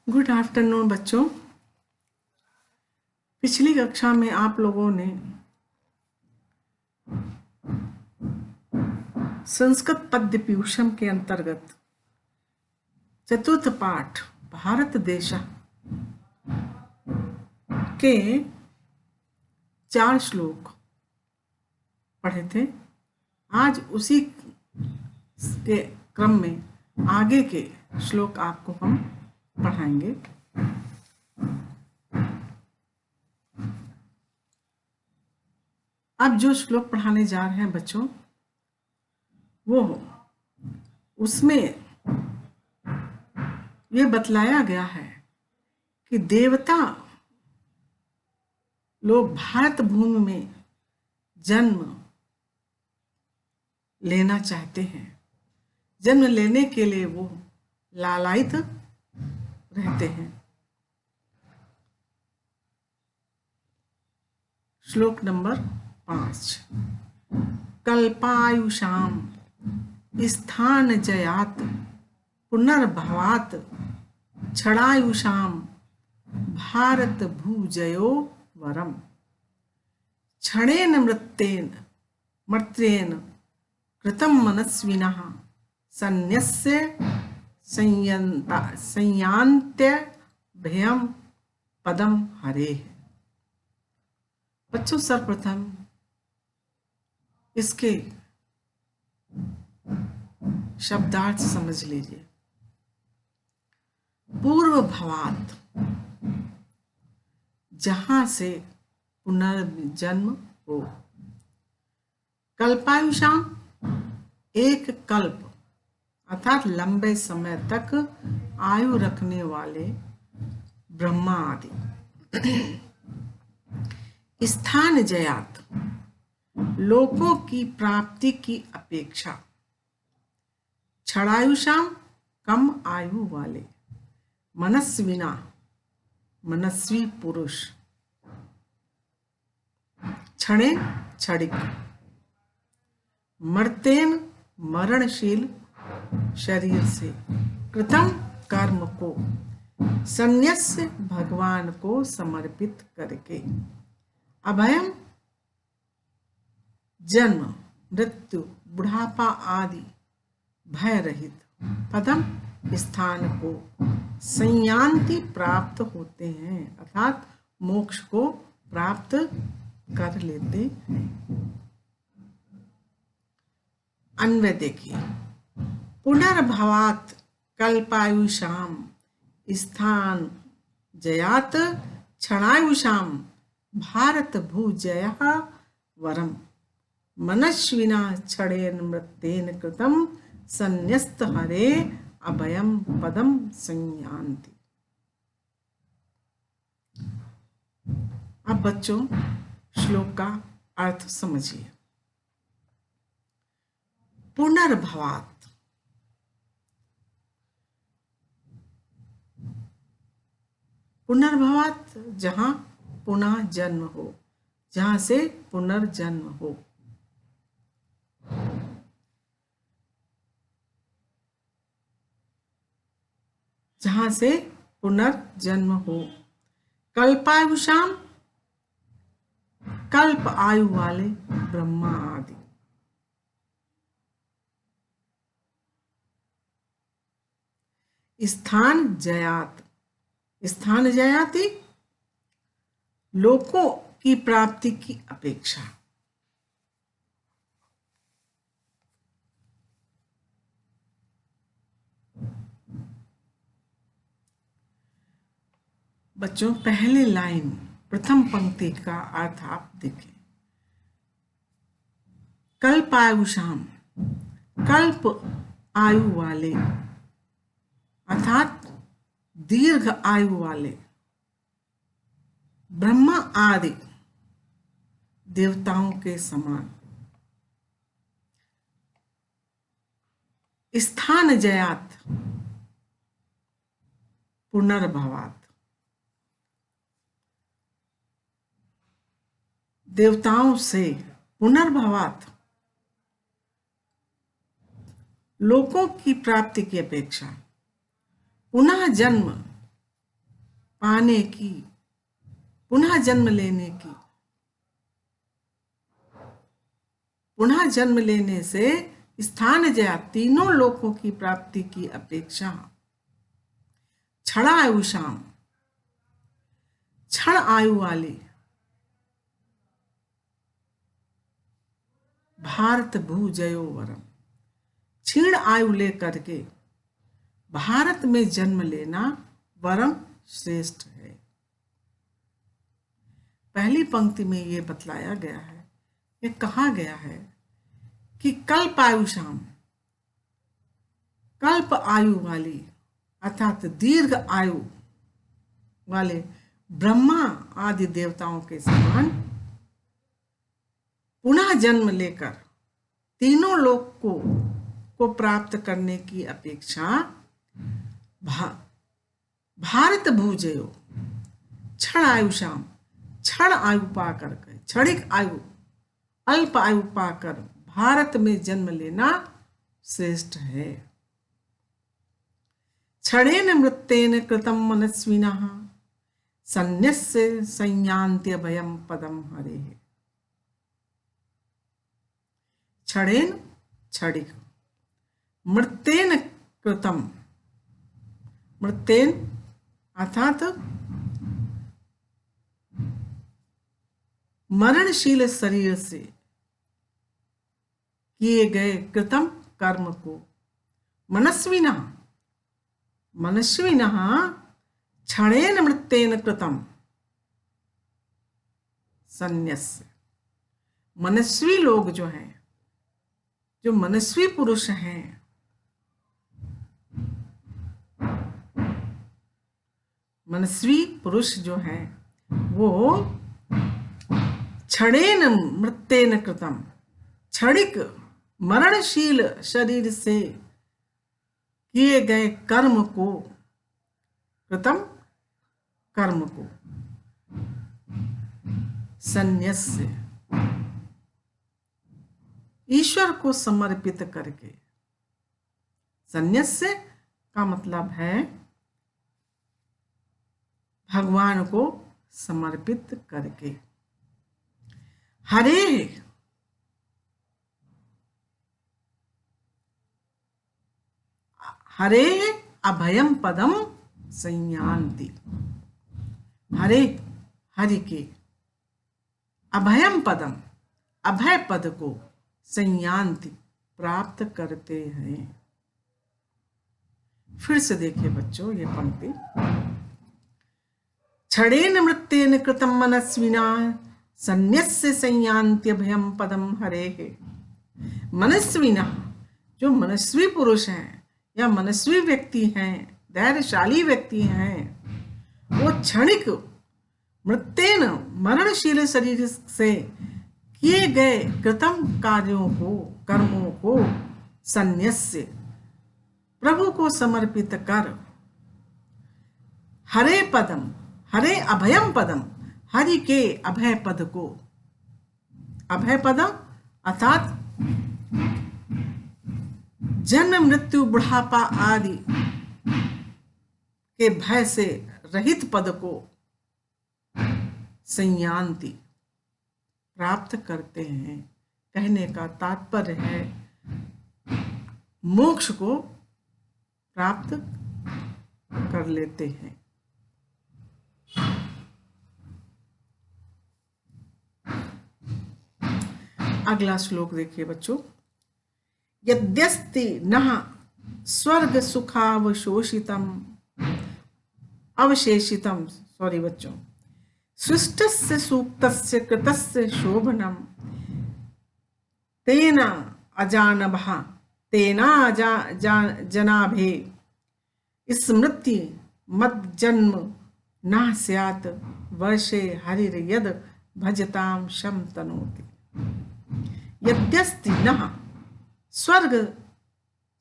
Good afternoon बच्चों। पिछली कक्षा में आप लोगों ने संस्कृत पद्य पीयूषम के अंतर्गत चतुर्थ पाठ भारत देश के 4 श्लोक पढ़े थे। आज उसी के क्रम में आगे के श्लोक आपको हम पढ़ाएंगे। अब जो श्लोक पढ़ाने जा रहे हैं बच्चों, वो उसमें ये बतलाया गया है कि देवता लोग भारत भूमि में जन्म लेना चाहते हैं। जन्म लेने के लिए वो लालायित रहते हैं। श्लोक नंबर 5। कल्पायुषाम स्थान जयात पुनर्भवात क्षणायुषाम भारत भूजयो वरम क्षणेन मर्त्येन कृतं मनस्विनः सन्यस्य संयान्त्य भयम पदम हरेः। बच्चों, सर्वप्रथम इसके शब्दार्थ समझ लीजिए। पूर्व भवात, जहां से पुनर्जन्म हो। कल्पायुषाम, एक कल्प अर्थात लंबे समय तक आयु रखने वाले ब्रह्मा आदि। स्थान जयात, लोकों की प्राप्ति की अपेक्षा। क्षणायुषाम, कम आयु वाले। मनस्विना, मनस्वी पुरुष। क्षणे, क्षणिक। मर्तेन, मरणशील शरीर से। कृतम, कर्म को। संन्यस्य, भगवान को समर्पित करके। अभयम, जन्म, मृत्यु, बुढ़ापा आदि भय रहित। पदम, स्थान को। संयान्ति, प्राप्त होते हैं अर्थात मोक्ष को प्राप्त कर लेते हैं। अन्वय देखिए। पुनर्भवात कल्पायुषाम स्थान जयात क्षणायुषाम भारत भूजयः वरम मनस्विना क्षणेन मृत्येन कृतं संन्यस्त हरे अभयम पदम संयान्ति। अब बच्चों, श्लोक का अर्थ समझिए। पुनर्भवात, पुनर्भवात जहां पुनः जन्म हो, जहां से पुनर्जन्म हो। जहां से पुनर्जन्म हो। कल्पायुषाम, कल्प आयु वाले ब्रह्मा आदि। स्थान जयात, स्थान जयाति, लोकों की प्राप्ति की अपेक्षा। बच्चों, पहले लाइन प्रथम पंक्ति का अर्थ आप देखें। कल्पायुषाम, कल्प आयु वाले अर्थात दीर्घ आयु वाले। ब्रह्मा आदि, देवताओं के समान। स्थान जयात, पुनर्भवात, देवताओं से। पुनर्भवात, लोकों की प्राप्ति की अपेक्षा। पुनः जन्म पाने की, पुनः जन्म लेने की, पुनः जन्म लेने से स्थान जया तीनों लोकों की प्राप्ति की अपेक्षा क्षणायुषाम, क्षण आयु वाले भारत भूजयो वरम, क्षीण आयु लेकर के भारत में जन्म लेना वरम श्रेष्ठ है। पहली पंक्ति में ये बतलाया गया है, ये कहा गया है कि कल्प आयुषाम, कल्प आयु वाली अर्थात दीर्घ आयु वाले ब्रह्मा आदि देवताओं के समान पुनः जन्म लेकर तीनों लोक को प्राप्त करने की अपेक्षा भारत भूजयो क्षण आयुषाम, क्षण आयु पाकर, क्षणिक आयु, अल्प आयु पाकर भारत में जन्म लेना श्रेष्ठ है। क्षणेन मृत्येन कृतं मनस्विनः सन्न्यस्य संयान्त्यभयं पदं हरेः। क्षणेन क्षणिक, मृत्येन कृतं, मृत्येन अर्थात मरणशील शरीर से किए गए कृतम कर्म को, मनस्विनः, मनस्विनः क्षणेन मृत्येन कृतम सन्न्यस्य, मनस्वी लोग जो हैं, जो मनस्वी पुरुष हैं, मनस्वी पुरुष जो हैं वो क्षणेन मृत्येन कृतम, क्षणिक मरणशील शरीर से किए गए कर्म को, कृतम कर्म को, सन्न्यस्य ईश्वर को समर्पित करके, सन्न्यस्य का मतलब है भगवान को समर्पित करके, हरे हरे अभयम पदम संयान्ति, हरे हरि के अभयम पदम, अभय पद को संयान्ति प्राप्त करते हैं। फिर से देखिए बच्चों ये पंक्ति, क्षणेन मृत्येन कृतं मनस्विना सन्न्यस्य संयान्त्यभयं पदं हरेः। मनस्विना, जो मनस्वी पुरुष हैं या मनस्वी व्यक्ति हैं, धैर्यशाली व्यक्ति हैं, वो क्षणिक मृत्येन मरणशील शरीर से किए गए कृतम कार्यों को, कर्मों को सन्न्यस्य प्रभु को समर्पित कर, हरे पदम, हरे अभयम पदम, हरि के अभय पद को, अभय पदम अर्थात जन्म मृत्यु बुढ़ापा आदि के भय से रहित पद को संयान्ति प्राप्त करते हैं। कहने का तात्पर्य है मोक्ष को प्राप्त कर लेते हैं। अगला श्लोक देखिए बच्चों, यद्यस्ति नः स्वर्ग सुखावशोषितम अवशेषितम, सॉरी बच्चों, सृष्टस्य सूक्तस्य कृतस्य शोभनम तेना अजानभः तेना जनाभे स्मृति मज्जन्म न स्यात् वर्षे हरिर्यद भजताम शम तनोति। यद्यस्ति नः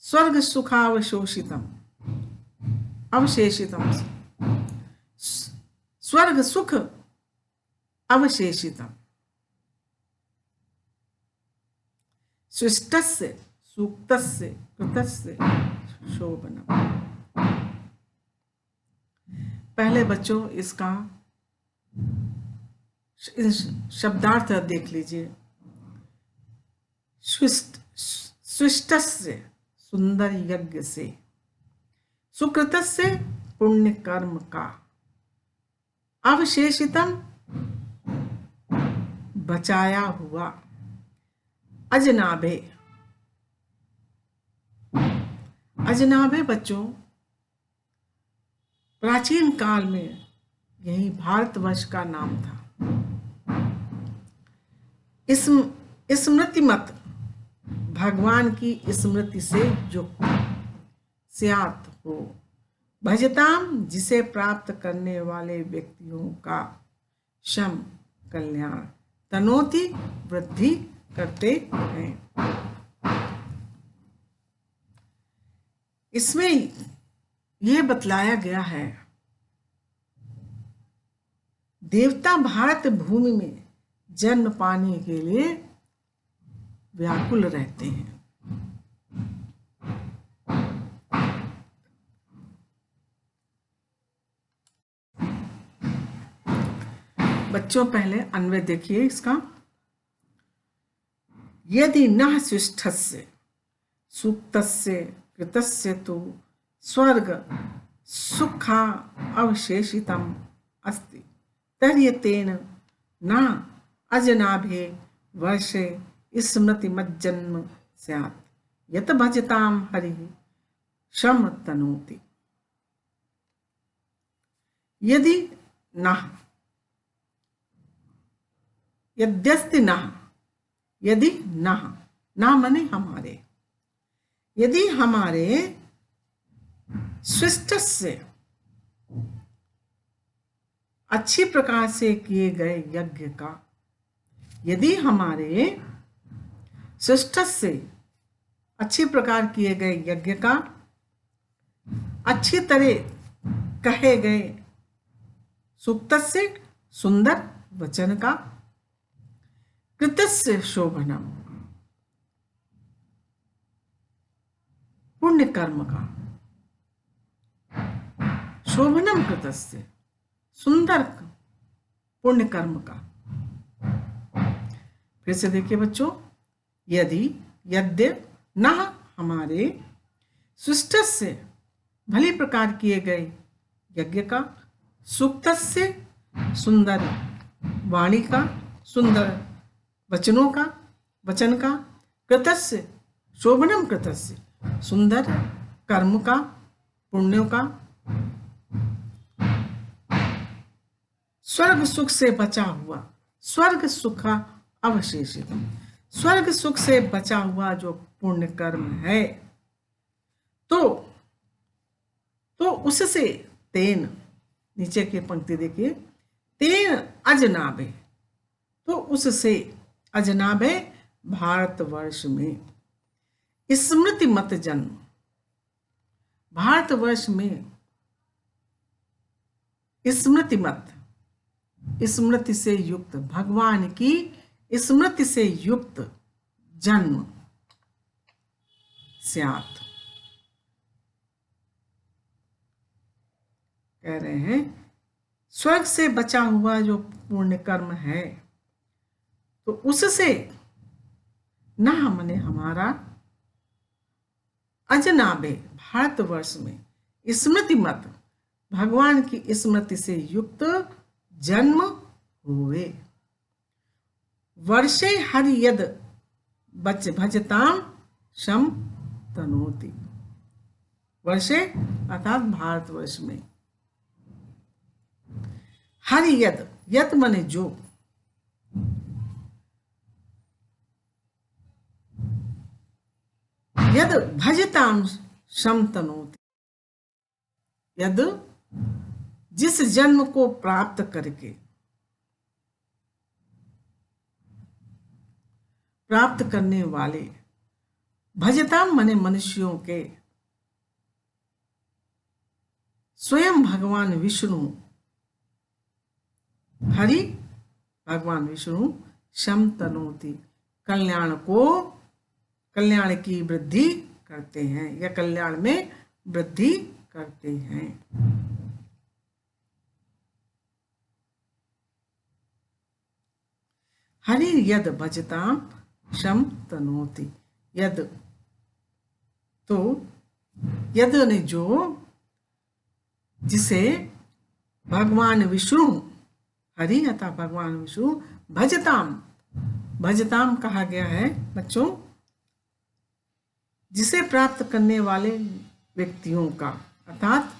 स्वर्ग सुखावशोषितम अवशेषितम, स्वर्ग सुख अवशेषितम, सृष्टस्य सूक्तस्य कृतस्य शोभनम। पहले बच्चों इसका शब्दार्थ देख लीजिए। स्विष्टस्य सुंदर यज्ञ से, सुकृतस्य पुण्य कर्म का, अवशेषितम बचाया हुआ, अजनाभे। अजनाभे बच्चों प्राचीन काल में यही भारतवर्ष का नाम था। स्मृति मत भगवान की स्मृति से युक्त स्यात् हो, भजताम जिसे प्राप्त करने वाले व्यक्तियों का शम कल्याण, तनोति वृद्धि करते हैं। इसमें यह बतलाया गया है देवता भारत भूमि में जन्म पाने के लिए व्याकुल रहते हैं। बच्चों पहले अन्वय देखिए इसका। यदि न स्विष्ठस्य सूक्तस्य कृतस्य तु स्वर्ग सुखा अवशेषितम अस्ति तर्हि तेन न अजनाभे वर्षे स्मृतिमज्जन्म स्यात् यत भजताम हरि शम तनोति। यदि न, यद्यस्ति न, यदि न माने हमारे, यदि हमारे स्विष्ट से अच्छी प्रकार से किए गए यज्ञ का, यदि हमारे स्विष्ट से अच्छी प्रकार किए गए यज्ञ का, अच्छी तरह कहे गए सूक्त से सुंदर वचन का, कृतस्य शोभनम पुण्य कर्म का, शोभनम कृतस्य सुंदर पुण्य कर्म का। फिर से देखिए बच्चों, यदि यद्य न हमारे सुष्ट से भली प्रकार किए गए यज्ञ का, सूक्त से सुंदर वाणी का, सुंदर वचनों का, वचन का, कृतस्य शोभनम कृतस्य सुंदर कर्म का, पुण्यों का, स्वर्ग सुख से बचा हुआ, स्वर्ग सुख अवशेषित, स्वर्ग सुख से बचा हुआ जो पुण्य कर्म है, तो उससे तेन, नीचे की पंक्ति देखिए, तेन अजनाभे, तो उससे अजनाभे भारतवर्ष में स्मृति मत जन्म, भारतवर्ष में स्मृति मत, स्मृति से युक्त, भगवान की स्मृति से युक्त जन्म स्यात्। कह रहे हैं स्वर्ग से बचा हुआ जो पुण्य कर्म है, तो उससे न हमने हमारा अजनाबे भारतवर्ष में स्मृति मत, भगवान की स्मृति से युक्त जन्म हुए। वर्षे हरि यद भजताम शम तनोति, वर्षे अर्थात भारतवर्ष में, हरि यद, यद माने जो, यद भजताम शम तनोति, यद जिस जन्म को प्राप्त करके, प्राप्त करने वाले, भजताम माने मनुष्यों के, स्वयं भगवान विष्णु, हरि भगवान विष्णु शम तनोति, कल्याण को, कल्याण की वृद्धि करते हैं या कल्याण में वृद्धि करते हैं। हरि यद भजताम शम तनोति। यद तो यद ने जो, जिसे भगवान विष्णु, हरि अतः भगवान विष्णु, भजताम, भजताम कहा गया है बच्चों जिसे प्राप्त करने वाले व्यक्तियों का, अर्थात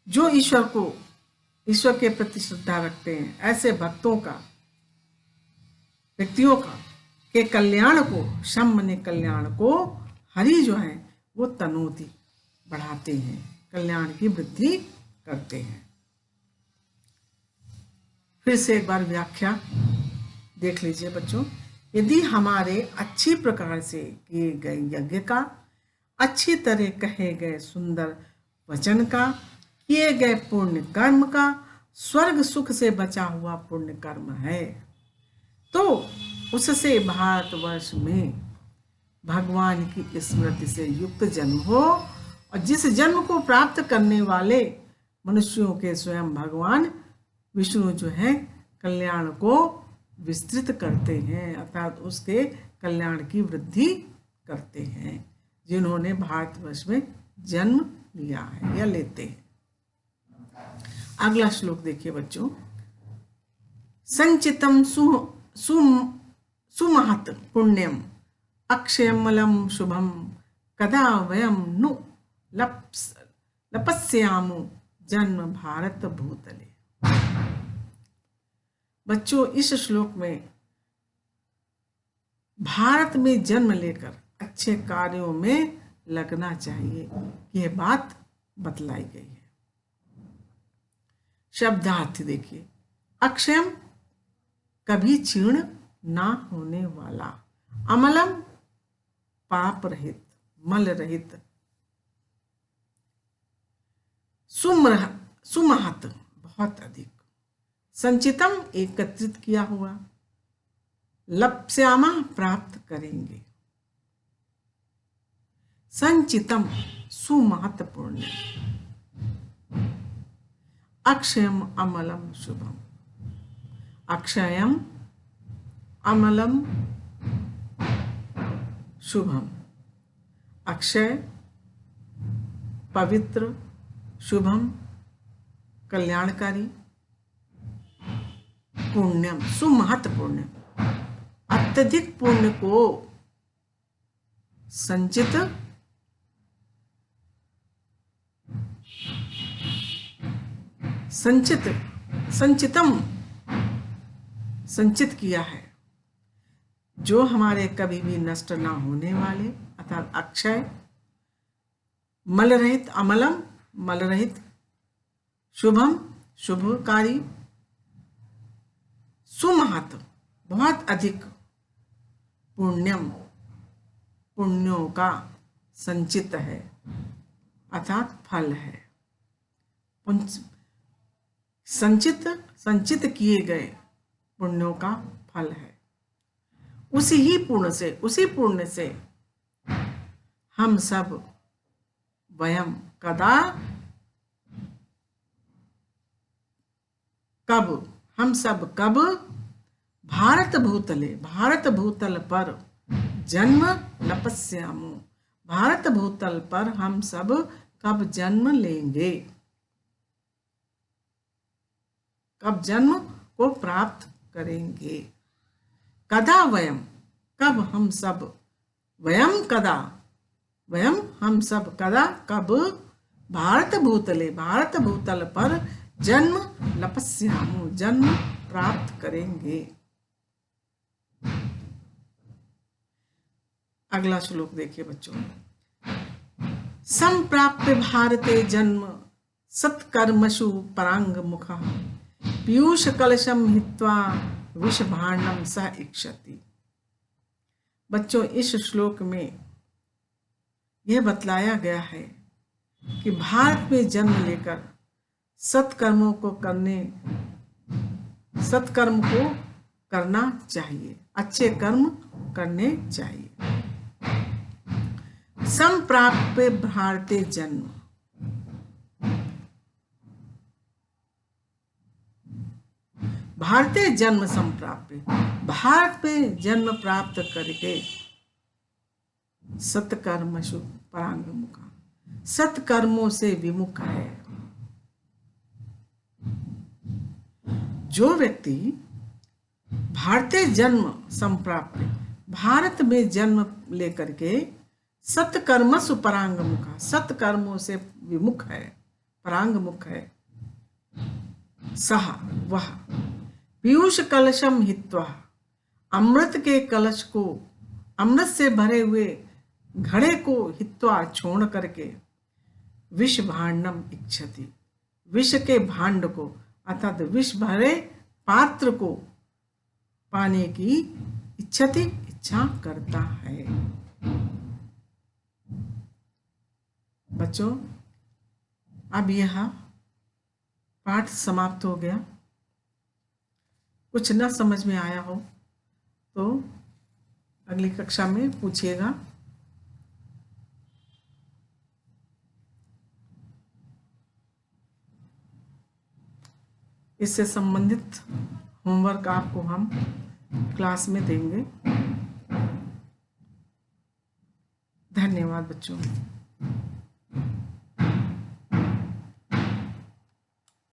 जो ईश्वर के प्रति श्रद्धा रखते हैं, ऐसे भक्तों का, व्यक्तियों का के कल्याण को, शम ने कल्याण को, हरि जो है वो तनोति बढ़ाते हैं, कल्याण की वृद्धि करते हैं। फिर से एक बार व्याख्या देख लीजिए बच्चों। यदि हमारे अच्छी प्रकार से किए गए यज्ञ का, अच्छी तरह कहे गए सुंदर वचन का, किए गए पुण्य कर्म का स्वर्ग सुख से बचा हुआ पुण्य कर्म है, तो उससे भारतवर्ष में भगवान की स्मृति से युक्त जन्म हो, और जिस जन्म को प्राप्त करने वाले मनुष्यों के स्वयं भगवान विष्णु जो है कल्याण को विस्तृत करते हैं, अर्थात उसके कल्याण की वृद्धि करते हैं, जिन्होंने भारतवर्ष में जन्म लिया है या लेते हैं। अगला श्लोक देखिए बच्चों। संचितम सुमहत पुण्यम अक्षयमलम शुभम कदा वयम नु लपस्यामो जन्म भारत भूतले। बच्चों इस श्लोक में भारत में जन्म लेकर अच्छे कार्यों में लगना चाहिए, यह बात बतलाई गई है। शब्दार्थ देखिए। अक्षयम कभी क्षीण ना होने वाला, अमलम पाप रहित, मल रहित, सुमहत बहुत अधिक, संचितम एकत्रित किया हुआ, लप्स्यामा प्राप्त करेंगे, संचितम सुमहत्वपूर्ण, अक्षयम अमलम शुभम, अक्षयम अमलम शुभम, अक्षय पवित्र, शुभम कल्याणकारी, पुण्यम सुमहत्वपूर्ण, अत्यधिक पुण्य को संचित संचितम संचित किया है, जो हमारे कभी भी नष्ट ना होने वाले, अर्थात अक्षय, मल रहित, अमलम मल रहित, शुभम शुभकारी, सुमहत बहुत अधिक, पुण्यम पुण्यों का संचित है, अर्थात फल है, संचित किए गए पुण्यों का फल है। उसी पुण्य से हम सब वयम कदा कब हम सब कब भारत भूतल पर जन्म लपस्यामो, भारत भूतल पर हम सब कब जन्म लेंगे, कब जन्म को प्राप्त करेंगे। कदा वयम कब हम सब, वयम कदा वयम हम सब, कदा कब भारत भूतल पर जन्म लपस्यामो जन्म प्राप्त करेंगे। अगला श्लोक देखिए बच्चों। संप्राप्य भारते जन्म सत्कर्मसु परांग मुखा पीयूष कलशम हित्वा विषभाण्डम स इक्षति। बच्चों इस श्लोक में यह बतलाया गया है कि भारत में जन्म लेकर सत्कर्म को करना चाहिए, अच्छे कर्म करने चाहिए। संप्राप्य भारते जन्म, भारतीय जन्म संप्राप्य, भारत में जन्म प्राप्त करके सत्कर्मसु परांगमुखा, सत्कर्मों से विमुख है। जो व्यक्ति भारतीय जन्म संप्राप्य, भारत में जन्म लेकर के सत्कर्मसु परांगमुखा, सत्कर्मों से विमुख है, परांगमुख है, सह वह पीयूष कलशम हित्वा, अमृत के कलश को, अमृत से भरे हुए घड़े को हित्वा छोड़ करके विष भांडम इच्छति, विष के भांड को अर्थात विष भरे पात्र को पाने की इच्छति, इच्छा करता है। बच्चों, अब यह पाठ समाप्त हो गया। कुछ न समझ में आया हो तो अगली कक्षा में पूछिएगा। इससे संबंधित होमवर्क आपको हम क्लास में देंगे। धन्यवाद बच्चों।